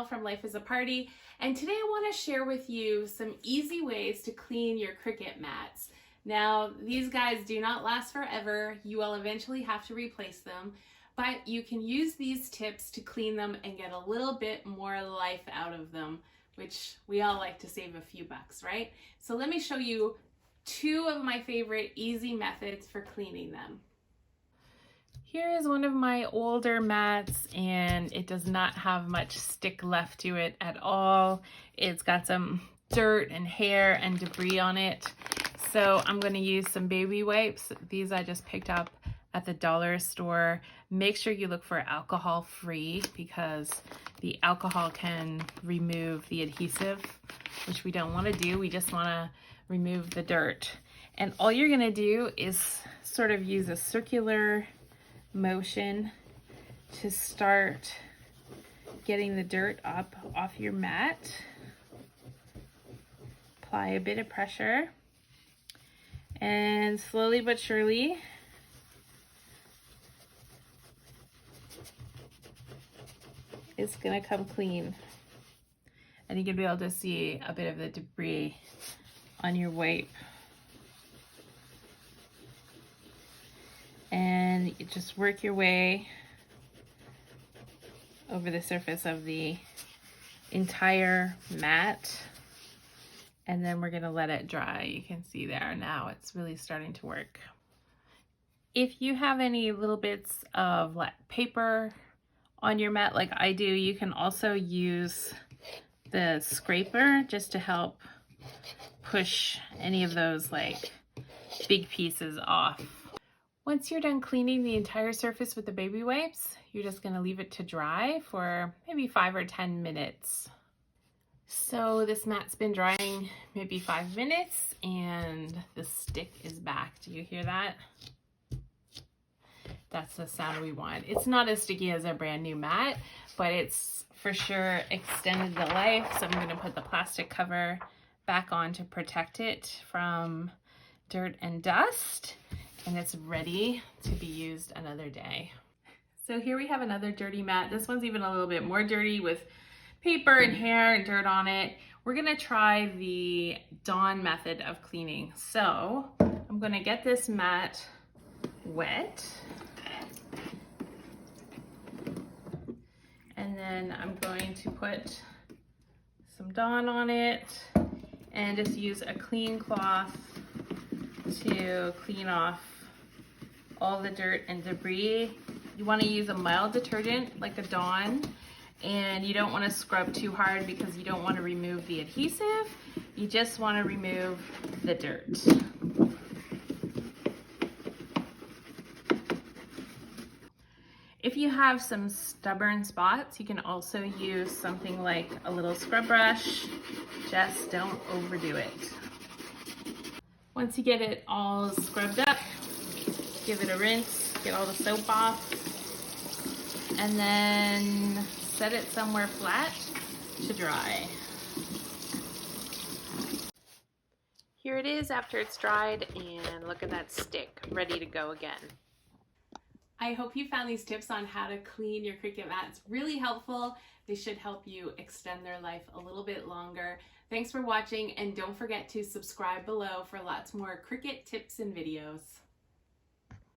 from Life is a Party, and today I want to share with you some easy ways to clean your Cricut mats. Now, these guys do not last forever. You will eventually have to replace them, but you can use these tips to clean them and get a little bit more life out of them, which we all like to save a few bucks, right? So let me show you two of my favorite easy methods for cleaning them. Here is one of my older mats, and it does not have much stick left to it at all. It's got some dirt and hair and debris on it. So I'm going to use some baby wipes. These I just picked up at the dollar store. Make sure you look for alcohol free because the alcohol can remove the adhesive, which we don't want to do. We just want to remove the dirt. And all you're going to do is sort of use a circular motion to start getting the dirt up off your mat. Apply a bit of pressure, and slowly but surely it's gonna come clean. And you can be able to see a bit of the debris on your wipe. And you just work your way over the surface of the entire mat, and then we're gonna let it dry. You can see there now it's really starting to work. If you have any little bits of paper on your mat like I do, you can also use the scraper just to help push any of those big pieces off. Once you're done cleaning the entire surface with the baby wipes, you're just gonna leave it to dry for maybe 5 or 10 minutes. So this mat's been drying maybe 5 minutes and the stick is back. Do you hear that? That's the sound we want. It's not as sticky as a brand new mat, but it's for sure extended the life. So I'm gonna put the plastic cover back on to protect it from dirt and dust. And it's ready to be used another day. So here we have another dirty mat. This one's even a little bit more dirty with paper and hair and dirt on it. We're gonna try the Dawn method of cleaning. So I'm gonna get this mat wet. And then I'm going to put some Dawn on it and just use a clean cloth to clean off all the dirt and debris. You want to use a mild detergent like a Dawn, and you don't want to scrub too hard because you don't want to remove the adhesive. You just want to remove the dirt. If you have some stubborn spots, you can also use something like a little scrub brush. Just don't overdo it. Once you get it all scrubbed up, give it a rinse, get all the soap off, and then set it somewhere flat to dry. Here it is after it's dried, and look at that stick, ready to go again. I hope you found these tips on how to clean your Cricut mats really helpful. They should help you extend their life a little bit longer. Thanks for watching, and don't forget to subscribe below for lots more Cricut tips and videos.